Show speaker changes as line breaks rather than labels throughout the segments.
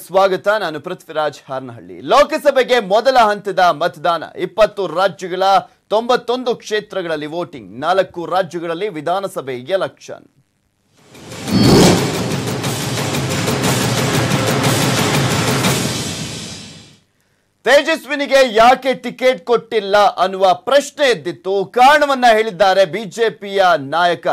ಸ್ವಾಗತ. ನಾನು ಪೃಥ್ವಿರಾಜ್ ಹಾರ್ನಹಳ್ಳಿ. ಲೋಕಸಭೆಗೆ ಮೊದಲ ಹಂತದ ಮತದಾನ 20 ರಾಜ್ಯಗಳ 91 ಕ್ಷೇತ್ರಗಳಲ್ಲಿ ವೋಟಿಂಗ್, 4 ರಾಜ್ಯಗಳಲ್ಲಿ ವಿಧಾನಸಭೆ ಎಲೆಕ್ಷನ್. ತೇಜಸ್ವಿನಿಗೆ ಯಾಕೆ ಟಿಕೆಟ್ ಕೊಟ್ಟಿಲ್ಲ ಅನ್ನುವ ಪ್ರಶ್ನೆ ಎದ್ದಿತ್ತು. ಕಾರಣವನ್ನ ಹೇಳಿದ್ದಾರೆ ಬಿಜೆಪಿಯ ನಾಯಕ.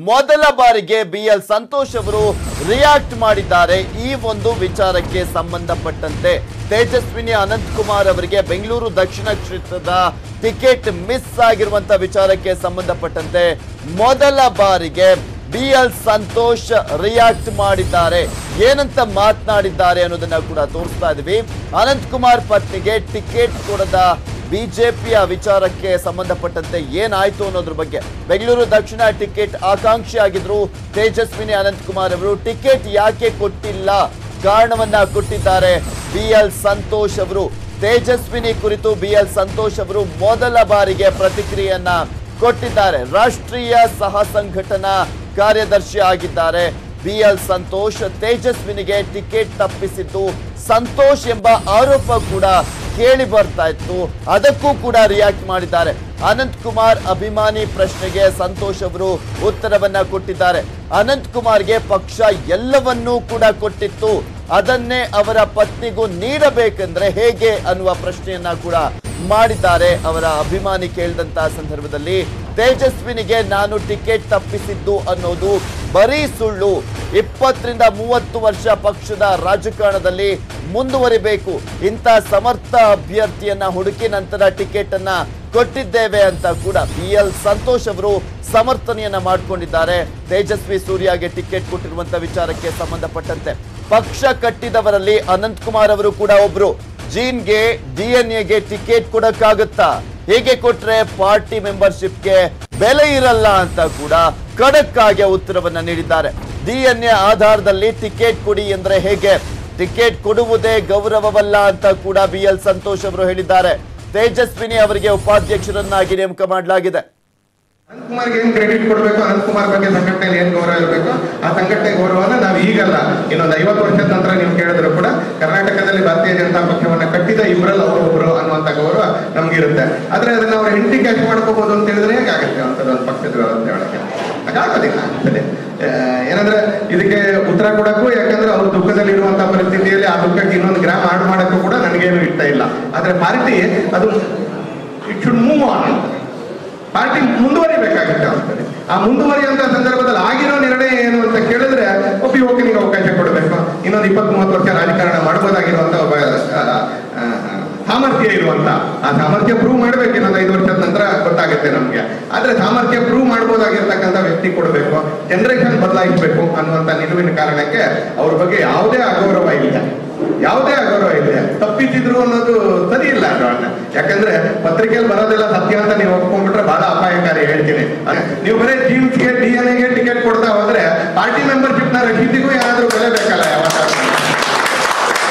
ಮೊದಲ ಬಾರಿಗೆ BL ಸಂತೋಷ್ ಅವರು ರಿಯಾಕ್ಟ್ ಮಾಡಿದ್ದಾರೆ ಈ ಒಂದು ವಿಚಾರಕ್ಕೆ ಸಂಬಂಧಪಟ್ಟಂತೆ. ತೇಜಸ್ವಿನಿ ಅನಂತಕುಮಾರ್ ಅವರಿಗೆ ಬೆಂಗಳೂರು ದಕ್ಷಿಣ ಕ್ಷೇತ್ರದ ಟಿಕೆಟ್ ಮಿಸ್ ಆಗಿರುವಂತ ವಿಚಾರಕ್ಕೆ ಸಂಬಂಧಪಟ್ಟಂತೆ ಮೊದಲ ಬಾರಿಗೆ BL ಸಂತೋಷ್ ರಿಯಾಕ್ಟ್ ಮಾಡಿದ್ದಾರೆ. ಏನಂತ ಮಾತನಾಡಿದ್ದಾರೆ ಅನ್ನೋದನ್ನ ಕೂಡ ತೋರಿಸ್ತಾ ಇದೀವಿ. ಅನಂತಕುಮಾರ್ ಪತ್ನಿಗೆ ಟಿಕೆಟ್ ಕೊಡದ ಬಿಜೆಪಿಯ ವಿಚಾರಕ್ಕೆ ಸಂಬಂಧಪಟ್ಟಂತೆ ಏನಾಯ್ತು ಅನ್ನೋದ್ರ ಬಗ್ಗೆ. ಬೆಂಗಳೂರು ದಕ್ಷಿಣ ಟಿಕೆಟ್ ಆಕಾಂಕ್ಷಿ ಆಗಿದ್ರು ತೇಜಸ್ವಿನಿ ಅನಂತಕುಮಾರ್ ಅವರು. ಟಿಕೆಟ್ ಯಾಕೆ ಕೊಟ್ಟಿಲ್ಲ ಕಾರಣವನ್ನ ಕೊಟ್ಟಿದ್ದಾರೆ BL ಸಂತೋಷ್ ಅವರು. ತೇಜಸ್ವಿನಿ ಕುರಿತು BL ಸಂತೋಷ್ ಅವರು ಮೊದಲ ಬಾರಿಗೆ ಪ್ರತಿಕ್ರಿಯೆಯನ್ನ ಕೊಟ್ಟಿದ್ದಾರೆ. ರಾಷ್ಟ್ರೀಯ ಸಹ ಸಂಘಟನಾ ಕಾರ್ಯದರ್ಶಿ ಆಗಿದ್ದಾರೆ BL ಸಂತೋಷ್. ತೇಜಸ್ವಿನಿಗೆ ಟಿಕೆಟ್ ತಪ್ಪಿಸಿದ್ದು ಸಂತೋಷ್ ಎಂಬ ಆರೋಪ ಕೂಡ ಕೇಳಿ ಬರ್ತಾ ಇತ್ತು. ಅದಕ್ಕೂ ಕೂಡ ರಿಯಾಕ್ಟ್ ಮಾಡಿದ್ದಾರೆ. ಅನಂತ್ ಕುಮಾರ್ ಅಭಿಮಾನಿ ಪ್ರಶ್ನೆಗೆ ಸಂತೋಷ್ ಅವರು ಉತ್ತರವನ್ನ ಕೊಟ್ಟಿದ್ದಾರೆ. ಅನಂತ್ ಕುಮಾರ್ಗೆ ಪಕ್ಷ ಎಲ್ಲವನ್ನೂ ಕೂಡ ಕೊಟ್ಟಿತ್ತು, ಅದನ್ನೇ ಅವರ ಪತ್ನಿಗೂ ನೀಡಬೇಕೆಂದ್ರೆ ಹೇಗೆ ಅನ್ನುವ ಪ್ರಶ್ನೆಯನ್ನ ಕೂಡ ಮಾಡಿದ್ದಾರೆ. ಅವರ ಅಭಿಮಾನಿ ಕೇಳಿದಂತಹ ಸಂದರ್ಭದಲ್ಲಿ ತೇಜಸ್ವಿನಿಗೆ ನಾನು ಟಿಕೆಟ್ ತಪ್ಪಿಸಿದ್ದು ಅನ್ನೋದು ಬರೀ ಸುಳ್ಳು. 20 ರಿಂದ 30 ವರ್ಷ ಪಕ್ಷದ ರಾಜಕಾರಣದಲ್ಲಿ ಮುಂದುವರಿಬೇಕು, ಇಂಥ ಸಮರ್ಥ ಅಭ್ಯರ್ಥಿಯನ್ನ ಹುಡುಕಿ ನಂತರ ಟಿಕೆಟ್ ಅನ್ನ ಕೊಟ್ಟಿದ್ದೇವೆ ಅಂತ ಕೂಡ BL ಸಂತೋಷ್ ಅವರು ಸಮರ್ಥನೆಯನ್ನ ಮಾಡಿಕೊಂಡಿದ್ದಾರೆ. ತೇಜಸ್ವಿ ಸೂರ್ಯಗೆ ಟಿಕೆಟ್ ಕೊಟ್ಟಿರುವಂತ ವಿಚಾರಕ್ಕೆ ಸಂಬಂಧಪಟ್ಟಂತೆ ಪಕ್ಷ ಕಟ್ಟಿದವರಲ್ಲಿ ಅನಂತ್ ಕುಮಾರ್ ಅವರು ಕೂಡ ಒಬ್ರು. ಜೀನ್ಗೆ DNA ಟಿಕೆಟ್ ಕೊಡಕ್ಕಾಗುತ್ತಾ? ಹೇಗೆ ಕೊಟ್ರೆ ಪಾರ್ಟಿ ಮೆಂಬರ್ಶಿಪ್ಗೆ ಬೆಲೆ ಇರಲ್ಲ ಅಂತ ಕೂಡ ಖಡಕ್ ಆಗಿ ಉತ್ತರವನ್ನ ನೀಡಿದ್ದಾರೆ. DNA ಆಧಾರದಲ್ಲಿ ಟಿಕೆಟ್ ಕೊಡಿ ಅಂದ್ರೆ ಹೇಗೆ? ಟಿಕೆಟ್ ಕೊಡುವುದೇ ಗೌರವವಲ್ಲ ಅಂತ ಕೂಡ BL ಸಂತೋಷ್ ಅವರು ಹೇಳಿದ್ದಾರೆ. ತೇಜಸ್ವಿನಿ ಅವರಿಗೆ ಉಪಾಧ್ಯಕ್ಷರನ್ನಾಗಿ ನೇಮಕ ಮಾಡಲಾಗಿದೆ.
ಅನಂತ್ ಕುಮಾರ್ಗೆ ಏನ್ ಕ್ರೆಡಿಟ್ ಕೊಡಬೇಕು, ಅನಂತ್ ಕುಮಾರ್ ಬಗ್ಗೆ ಸಂಘಟನೆಯಲ್ಲಿ ಏನ್ ಗೌರವ ಇರಬೇಕು, ಆ ಸಂಘಟನೆ ಗೌರವನ ನಾವು ಈಗಲ್ಲ ಇನ್ನೊಂದು 50 ವರ್ಷದ ನಂತರ ನೀವು ಕೇಳಿದ್ರು ಕೂಡ ಕರ್ನಾಟಕದಲ್ಲಿ ಭಾರತೀಯ ಜನತಾ ಪಕ್ಷವನ್ನ ಕಟ್ಟಿದ ಇಬ್ಬರಲ್ಲಿ ಒಬ್ಬರು ಅನ್ನುವಂತ ಗೌರವ ನಮ್ಗಿರುತ್ತೆ. ಆದ್ರೆ ಅದನ್ನ ಅವ್ರ ಹೆಂಡತಿ ಕ್ಯಾಶ್ ಮಾಡ್ಕೋಬಹುದು ಅಂತ ಹೇಳಿದ್ರೆ ಹೇಗಾಗುತ್ತೆ ಅಂತದೊಂದು ಪಕ್ಷದ ವ್ಯವಸ್ಥೆ ಒಳಗೆ ಹಾಗಾಗೋದಿಲ್ಲ. ಏನಂದ್ರೆ ಇದಕ್ಕೆ ಉತ್ತರ ಕೊಡಕ್ಕೂ, ಯಾಕಂದ್ರೆ ಅವ್ರು ದುಃಖದಲ್ಲಿರುವಂತಹ ಪರಿಸ್ಥಿತಿಯಲ್ಲಿ ಆ ದುಃಖಕ್ಕೆ ಇನ್ನೊಂದು ಗ್ರಾಮ್ ಆಡ್ ಮಾಡಕ್ಕೂ ಕೂಡ ನನಗೇನು ಇಷ್ಟ ಇಲ್ಲ. ಆದ್ರೆ ಪಾರ್ಟಿ ಅದು it should move on. Party ಮುಂದುವರಿಬೇಕಾಗುತ್ತೆ ಆಗ್ತದೆ. ಆ ಮುಂದುವರಿಯುವಂತ ಸಂದರ್ಭದಲ್ಲಿ ಆಗಿರೋ ನಿರ್ಣಯ ಏನು ಅಂತ ಕೇಳಿದ್ರೆ ಒಬ್ಬ ಯುವಕನಿಗೆ ಅವಕಾಶ ಕೊಡಬೇಕು. ಇನ್ನೊಂದು 20-30 ವರ್ಷ ರಾಜಕಾರಣ ಮಾಡಬಹುದಾಗಿರುವಂತ ಒಬ್ಬ ಸಾಮರ್ಥ್ಯ ಇರುವಂತ, ಆ ಸಾಮರ್ಥ್ಯ ಪ್ರೂವ್ ಮಾಡ್ಬೇಕು. ಇನ್ನೊಂದು 5 ವರ್ಷದ ನಂತರ ಗೊತ್ತಾಗುತ್ತೆ ನಮ್ಗೆ. ಆದ್ರೆ ಸಾಮರ್ಥ್ಯ ಪ್ರೂವ್ ಮಾಡಬಹುದಾಗಿರ್ತಕ್ಕಂಥ ವ್ಯಕ್ತಿ ಕೊಡಬೇಕು, ಜನರೇಷನ್ ಬದಲಾಯಿಸಬೇಕು ಅನ್ನುವಂತ ನಿಲುವಿನ ಕಾರಣಕ್ಕೆ ಅವ್ರ ಬಗ್ಗೆ ಯಾವುದೇ ಅಗೌರವ ಇಲ್ಲ, ಯಾವುದೇ ಅಗೌರವ ಇದೆ. ತಪ್ಪಿಸಿದ್ರು ಅನ್ನೋದು ಸರಿ ಇಲ್ಲ ಅಣ್ಣ. ಯಾಕಂದ್ರೆ ಪತ್ರಿಕೆಯಲ್ಲಿ ಬರೋದೆಲ್ಲ ಸತ್ಯ ಅಂತ ನೀವು ಒಪ್ಕೊಂಡ್ಬಿಟ್ರೆ ಬಹಳ ಅಪಾಯಕಾರಿ. ಹೇಳ್ತೀನಿ, ನೀವು ಬರೀ ಜೀನ್ಸ್ಗೆ DNA ಟಿಕೆಟ್ ಕೊಡ್ತಾ ಹೋದ್ರೆ ಪಾರ್ಟಿ ಮೆಂಬರ್ಶಿಪ್ ನ ರಸೀದಿಗೂ ಏನಾದ್ರೂ ಬೆಲೆ ಬೇಕಲ್ಲ. ಯಾವಾಗ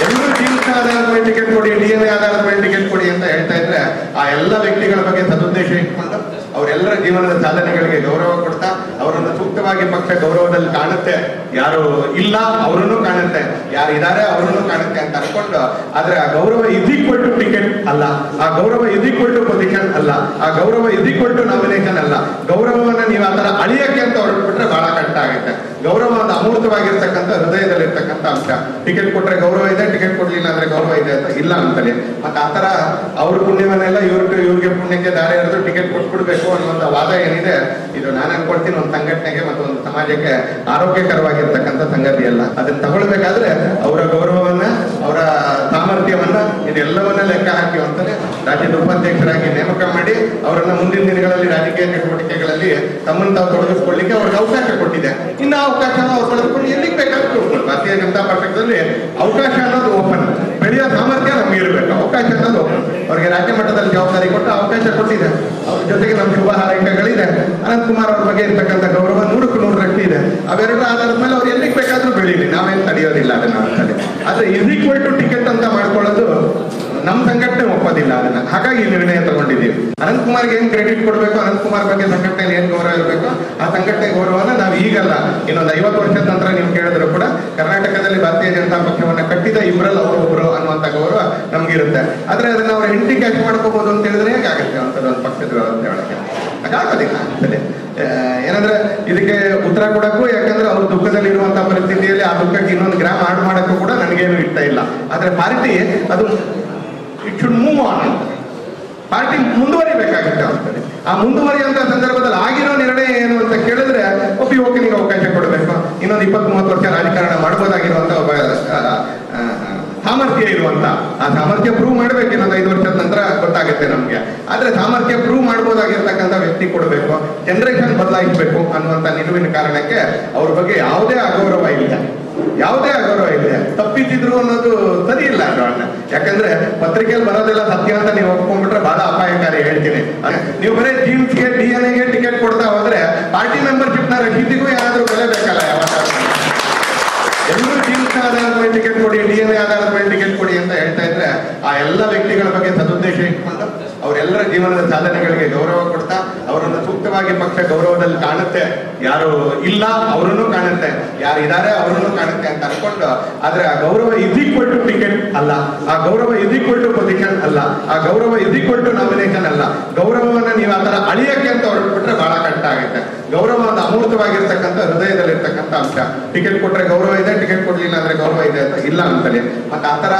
ಎಲ್ಲರೂ ಜೀನ್ಸ್ ಆಧಾರದ ಮೇಲೆ ಟಿಕೆಟ್ ಕೊಡಿ, DNA ಆಧಾರದ ಮೇಲೆ ಟಿಕೆಟ್ ಕೊಡಿ ಅಂತ ಹೇಳ್ತಾ ಇದ್ರೆ ಆ ಎಲ್ಲ ವ್ಯಕ್ತಿಗಳ ಬಗ್ಗೆ ಸದುದ್ದೇಶ ಇಟ್ಕೊಂಡು ಅವರೆಲ್ಲರ ಜೀವನದ ಸಾಧನೆಗಳಿಗೆ ಗೌರವ ಕೊಡ್ತಾ ಅವರನ್ನು ಸೂಕ್ತವಾಗಿ ಪಕ್ಷ ಗೌರವದಲ್ಲಿ ಕಾಣುತ್ತೆ. ಯಾರು ಇಲ್ಲ ಅವರನ್ನು ಕಾಣುತ್ತೆ, ಯಾರು ಇದ್ದಾರೆ ಅವರನ್ನು ಕಾಣುತ್ತೆ ಅಂತ ಅನ್ಕೊಂಡು, ಆದ್ರೆ ಆ ಗೌರವ ಇಸ್ ಈಕ್ವಲ್ ಟು ಟಿಕೆಟ್ ಅಲ್ಲ, ಆ ಗೌರವ ಇಸ್ ಈಕ್ವಲ್ ಟು ಪೊಸಿಷನ್ ಅಲ್ಲ, ಆ ಗೌರವ ಇಸ್ ಈಕ್ವಲ್ ಟು ನಾಮಿನೇಷನ್ ಅಲ್ಲ. ಗೌರವವನ್ನ ನೀವು ಆ ತರ ಅಳಿಯಕ್ಕೆ ಅಂತ ಹೊರಟ್ಬಿಟ್ರೆ ಬಹಳ ಕಷ್ಟ ಆಗುತ್ತೆ. ಗೌರವ ಒಂದು ಅಮೂರ್ತವಾಗಿರ್ತಕ್ಕಂಥ ಹೃದಯದಲ್ಲಿರ್ತಕ್ಕಂಥ ಅಂಶ. ಟಿಕೆಟ್ ಕೊಟ್ರೆ ಗೌರವ ಇದೆ, ಟಿಕೆಟ್ ಕೊಡ್ಲಿಲ್ಲ ಅಂದ್ರೆ ಗೌರವ ಇದೆ ಅಂತ ಇಲ್ಲ ಅಂತಲೇ. ಮತ್ತೆ ಆತರ ಅವ್ರ ಪುಣ್ಯವನ್ನೆಲ್ಲ ಇವ್ರಿಗೆ ಪುಣ್ಯಕ್ಕೆ ದಾರಿ ಎರೆದು ಟಿಕೆಟ್ ಕೊಟ್ಬಿಡ್ಬೇಕು ಅನ್ನುವಂತ ವಾದ ಏನಿದೆ, ಇದು ನಾನು ಅನ್ಕೊಳ್ತೀನಿ ಒಂದು ಸಂಘಟನೆಗೆ ಮತ್ತು ಒಂದು ಸಮಾಜಕ್ಕೆ ಆರೋಗ್ಯಕರವಾಗಿರ್ತಕ್ಕಂಥ ಸಂಗತಿ ಅಲ್ಲ. ಅದನ್ನ ತಗೊಳ್ಬೇಕಾದ್ರೆ ಅವರ ಗೌರವವನ್ನ, ಅವರ ಸಾಮರ್ಥ್ಯವನ್ನ, ಇದೆಲ್ಲವನ್ನ ಲೆಕ್ಕ ಹಾಕಿ ಅಂತಾನೆ ರಾಜ್ಯದ ಉಪಾಧ್ಯಕ್ಷರಾಗಿ ನೇಮಕ ಮಾಡಿ ಅವರನ್ನ ಮುಂದಿನ ದಿನಗಳಲ್ಲಿ ರಾಜಕೀಯ ಚಟುವಟಿಕೆಗಳಲ್ಲಿ ತಮ್ಮನ್ನು ತಾವು ತೊಡಗಿಸ್ಕೊಳ್ಳಿಕ್ಕೆ ಅವ್ರಿಗೆ ಅವಕಾಶ ಕೊಟ್ಟಿದೆ. ಇನ್ನು ಅವಕಾಶನ ಅವ್ರು ಬಳಸ್ಕೊಂಡು ಎಲ್ಲಿಗೆ ಬೇಕಾದ್ರೂ ಭಾರತೀಯ ಜನತಾ ಪಕ್ಷದಲ್ಲಿ ಅವಕಾಶ ಅನ್ನೋದು ಓಪನ್. ಬೆಳೆಯೋ ಸಾಮರ್ಥ್ಯ ನಮ್ಗೆ ಇರಬೇಕು, ಅವಕಾಶ ಅನ್ನೋದು ಓಪನ್. ಅವ್ರಿಗೆ ರಾಜ್ಯ ಮಟ್ಟದಲ್ಲಿ ಜವಾಬ್ದಾರಿ ಕೊಟ್ಟು ಅವಕಾಶ ಕೊಟ್ಟಿದೆ. ಅವ್ರ ಜೊತೆಗೆ ನಮ್ಮ ಶುಭ ಹಾರೈಕೆಗಳಿದೆ. ಅನಂತ್ ಕುಮಾರ್ ಅವ್ರ ಬಗ್ಗೆ ಇರ್ತಕ್ಕಂಥ ಗೌರವ 100ಕ್ಕೆ 100ರಷ್ಟು ಇದೆ. ಅವೆರಡರ ಆಧಾರದ ಮೇಲೆ ಅವ್ರು ಎಲ್ಲಿಗೆ ಬೇಕಾದ್ರೂ ಬೆಳೀಲಿ, ನಾವೇನು ತಡೆಯೋದಿಲ್ಲ ಅದನ್ನ. ಆದ್ರೆ ಇಸ್ ಈಕ್ವಲ್ ಟು ಟಿಕೆಟ್ ಅಂತ ಮಾಡ್ಕೊಳ್ಳೋದು ನಮ್ಮ ಸಂಘಟನೆ ಒಪ್ಪೋದಿಲ್ಲ ಅದನ್ನ. ಹಾಗಾಗಿ ಈ ನಿರ್ಣಯ ತಗೊಂಡಿದ್ದೀವಿ. ಅನಂತಕುಮಾರ್ಗೆ ಏನ್ ಕ್ರೆಡಿಟ್ ಕೊಡಬೇಕು, ಅನಂತಕುಮಾರ್ ಬಗ್ಗೆ ಸಂಘಟನೆಯಲ್ಲಿ ಏನ್ ಗೌರವ ಇರಬೇಕು, ಆ ಸಂಘಟನೆ ಗೌರವನ ನಾವು ಈಗಲ್ಲ, ಇನ್ನೊಂದು 50 ವರ್ಷದ ನಂತರ ನೀವು ಕೇಳಿದ್ರು ಕೂಡ ಕರ್ನಾಟಕದಲ್ಲಿ ಭಾರತೀಯ ಜನತಾ ಪಕ್ಷವನ್ನ ಕಟ್ಟಿದ ಇಬ್ಬರಲ್ಲಿ ಅವರು ಒಬ್ಬರು ಅನ್ನುವಂತ ಗೌರವ ನಮ್ಗಿರುತ್ತೆ. ಆದ್ರೆ ಅದನ್ನ ಅವ್ರ ಹೆಂಡತಿ ಕ್ಯಾಚ್ ಮಾಡ್ಕೋಬಹುದು ಅಂತ ಹೇಳಿದ್ರೆ ಹೇಗಾಗುತ್ತೆ ಅಂತದ್ದು ಒಂದು ಪಕ್ಷದ ವ್ಯವಸ್ಥೆ ಒಳಗೆ ಹಾಗಾಗೋದಿಲ್ಲ. ಏನಂದ್ರೆ ಇದಕ್ಕೆ ಉತ್ತರ ಕೊಡಕ್ಕೂ, ಯಾಕಂದ್ರೆ ಅವ್ರು ದುಃಖದಲ್ಲಿರುವಂತಹ ಪರಿಸ್ಥಿತಿಯಲ್ಲಿ ಆ ದುಃಖಕ್ಕೆ ಇನ್ನೊಂದು ಗ್ರಾಮ್ ಆಡ್ ಮಾಡಕ್ಕೂ ಕೂಡ ನನಗೇನು ಇಷ್ಟ ಇಲ್ಲ. ಆದ್ರೆ ಪಾರ್ಟಿ ಅದು it should move on, party ಮುಂದುವರಿಬೇಕಾಗುತ್ತೆ ಅಂತದೆ. ಆ ಮುಂದುವರಿಯುವಂತ ಸಂದರ್ಭದಲ್ಲಿ ಆಗಿರೋ ನಿರ್ಣಯ ಏನು ಅಂತ ಕೇಳಿದ್ರೆ ಒಬ್ಬ ಯುವಕನಿಗೆ ಅವಕಾಶ ಕೊಡಬೇಕು, ಇನ್ನೊಂದು 20-30 ವರ್ಷ ರಾಜಕಾರಣ ಮಾಡಬಹುದಾಗಿರುವಂತ ಒಬ್ಬ ಸಾಮರ್ಥ್ಯ ಇರುವಂತ, ಆ ಸಾಮರ್ಥ್ಯ ಪ್ರೂವ್ ಮಾಡ್ಬೇಕು. ಇನ್ನೊಂದು 5 ವರ್ಷದ ನಂತರ ಗೊತ್ತಾಗುತ್ತೆ ನಮ್ಗೆ. ಆದ್ರೆ ಸಾಮರ್ಥ್ಯ ಪ್ರೂವ್ ಮಾಡಬಹುದಾಗಿರ್ತಕ್ಕಂಥ ವ್ಯಕ್ತಿ ಕೊಡಬೇಕು, ಜನರೇಷನ್ ಬದಲಾಯಿಸಬೇಕು ಅನ್ನುವಂತ ನಿಲುವಿನ ಕಾರಣಕ್ಕೆ ಅವ್ರ ಬಗ್ಗೆ ಯಾವುದೇ ಅಗೌರವ ಇಲ್ಲ, ಯಾವುದೇ ಅಗೌರವ ಇದೆ. ತಪ್ಪಿಸಿದ್ರು ಅನ್ನೋದು ಸರಿ ಇಲ್ಲ ಅದನ್ನ. ಯಾಕಂದ್ರೆ ಪತ್ರಿಕೆಯಲ್ಲಿ ಬರೋದೆಲ್ಲ ಸತ್ಯ ಅಂತ ನೀವು ಒಪ್ಕೊಂಡ್ಬಿಟ್ರೆ ಬಹಳ ಅಪಾಯಕಾರಿ. ಹೇಳ್ತೀನಿ, ನೀವು ಬರೀ ಜೀನ್ಸ್ಗೆ DNA ಟಿಕೆಟ್ ಕೊಡ್ತಾ ಹೋದ್ರೆ ಪಾರ್ಟಿ ಮೆಂಬರ್ಶಿಪ್ ನ ರಸೀದಿಗೂ ಏನಾದ್ರೂ ಬೆಲೆ ಬೇಕಲ್ಲ. ಎಲ್ಲರೂ ಜೀನ್ಸ್ ಆಧಾರದ ಮೇಲೆ ಟಿಕೆಟ್ ಕೊಡಿ, DNA ಆಧಾರದ ಮೇಲೆ ಟಿಕೆಟ್ ಕೊಡಿ ಅಂತ ಹೇಳ್ತಾ ಇದ್ರೆ ಆ ಎಲ್ಲ ವ್ಯಕ್ತಿಗಳ ಬಗ್ಗೆ ಸದುದ್ದೇಶ ಇಟ್ಕೊಂಡು ಅವರೆಲ್ಲರ ಜೀವನದ ಸಾಧನೆಗಳಿಗೆ ಗೌರವ ಕೊಡ್ತಾ ಅವರನ್ನು ಸೂಕ್ತವಾಗಿ ಪಕ್ಷ ಗೌರವದಲ್ಲಿ ಕಾಣುತ್ತೆ, ಯಾರು ಇಲ್ಲ ಅವರನ್ನು ಕಾಣುತ್ತೆ, ಯಾರು ಇದ್ದಾರೆ ಅವರನ್ನು ಕಾಣುತ್ತೆ ಅಂತ ಅನ್ಕೊಂಡು. ಆದ್ರೆ ಆ ಗೌರವ ಇಸ್ ಈಕ್ವಲ್ ಟು ಟಿಕೆಟ್ ಅಲ್ಲ, ಆ ಗೌರವ ಇಸ್ ಈಕ್ವಲ್ ಟು ಪೊಸಿಷನ್ ಅಲ್ಲ, ಆ ಗೌರವ ಇಸ್ ಈಕ್ವಲ್ ಟು ನಾಮಿನೇಷನ್ ಅಲ್ಲ. ಗೌರವವನ್ನ ನೀವು ಆ ತರ ಅಳಿಯಕ್ಕೆ ಅಂತ ಹೊರಟ್ಬಿಟ್ರೆ ಬಹಳ ಕಷ್ಟ ಆಗುತ್ತೆ. ಗೌರವ ಒಂದು ಅಮೂರ್ತವಾಗಿರ್ತಕ್ಕಂಥ ಹೃದಯದಲ್ಲಿರ್ತಕ್ಕಂಥ ಅಂಶ. ಟಿಕೆಟ್ ಕೊಟ್ರೆ ಗೌರವ ಇದೆ, ಟಿಕೆಟ್ ಕೊಡ್ಲಿಲ್ಲ ಅಂದ್ರೆ ಗೌರವ ಇದೆ ಅಂತ ಇಲ್ಲ ಅಂತಲೇ. ಮತ್ತೆ ಆತರ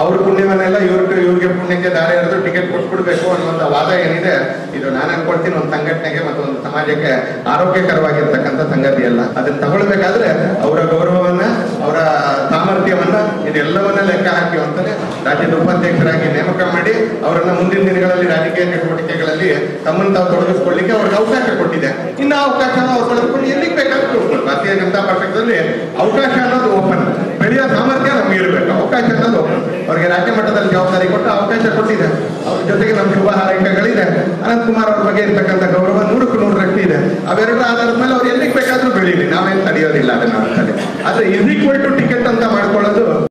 ಅವ್ರ ಪುಣ್ಯವನ್ನೆಲ್ಲ ಇವ್ರಿಗೆ ಪುಣ್ಯಕ್ಕೆ ದಾರಿ ಎರೆದು ಟಿಕೆಟ್ ಕೊಟ್ಬಿಡ್ಬೇಕು ಅನ್ನುವಂತ ವಾದ ಏನಿದೆ, ಇದು ನಾನು ಅನ್ಕೊಳ್ತೀನಿ ಒಂದು ಸಂಘಟನೆಗೆ ಮತ್ತು ಒಂದು ಸಮಾಜಕ್ಕೆ ಆರೋಗ್ಯಕರವಾಗಿರ್ತಕ್ಕಂಥ ಸಂಗತಿ ಅಲ್ಲ. ಅದನ್ನ ತಗೊಳ್ಬೇಕಾದ್ರೆ ಅವರ ಗೌರವವನ್ನ, ಅವರ ಸಾಮರ್ಥ್ಯವನ್ನ, ಇದೆಲ್ಲವನ್ನ ಲೆಕ್ಕ ಹಾಕಿ ಅಂತಾನೆ ರಾಜ್ಯದ ಉಪಾಧ್ಯಕ್ಷರಾಗಿ ನೇಮಕ ಮಾಡಿ ಅವರನ್ನ ಮುಂದಿನ ದಿನಗಳಲ್ಲಿ ರಾಜಕೀಯ ಚಟುವಟಿಕೆಗಳಲ್ಲಿ ತಮ್ಮನ್ನು ತಾವು ತೊಡಗಿಸ್ಕೊಳ್ಳಿಕ್ಕೆ ಅವ್ರಿಗೆ ಅವಕಾಶ ಕೊಟ್ಟಿದೆ. ಇನ್ನು ಅವಕಾಶನ ಅವ್ರು ಬಳಸ್ಕೊಂಡು ಎಲ್ಲಿಗೆ ಬೇಕಾದ್ರೂ ಭಾರತೀಯ ಜನತಾ ಪಕ್ಷದಲ್ಲಿ ಅವಕಾಶ ಅನ್ನೋದು ಓಪನ್, ಬೆಳೆಯೋ ಸಾಮರ್ಥ್ಯ ನಮ್ಗೆ ಇರಬೇಕು, ಅವಕಾಶ ಅನ್ನೋದು ಓಪನ್. ಅವ್ರಿಗೆ ರಾಜ್ಯ ಮಟ್ಟದಲ್ಲಿ ಜವಾಬ್ದಾರಿ ಕೊಟ್ಟು ಅವಕಾಶ ಕೊಟ್ಟಿದೆ. ಅವ್ರ ಜೊತೆಗೆ ನಮ್ಮ ಶುಭ ಹಾರೈಕೆಗಳಿದೆ. ಅನಂತಕುಮಾರ್ ಅವ್ರ ಬಗ್ಗೆ ಇರ್ತಕ್ಕಂಥ ಗೌರವ 100ಕ್ಕೆ 100ರಷ್ಟು ಇದೆ. ಅವೆರಡರ ಆಧಾರದ ಮೇಲೆ ಅವ್ರು ಎಲ್ಲಿಗೆ ಬೇಕಾದ್ರೂ ಬೆಳೀಲಿ, ನಾವೇನು ತಡೆಯೋದಿಲ್ಲ ಅದನ್ನ. ಆದ್ರೆ ಇಸ್ ಈಕ್ವಲ್ ಟು ಟಿಕೆಟ್ ಅಂತ ಮಾಡ್ಕೊಳ್ಳೋದು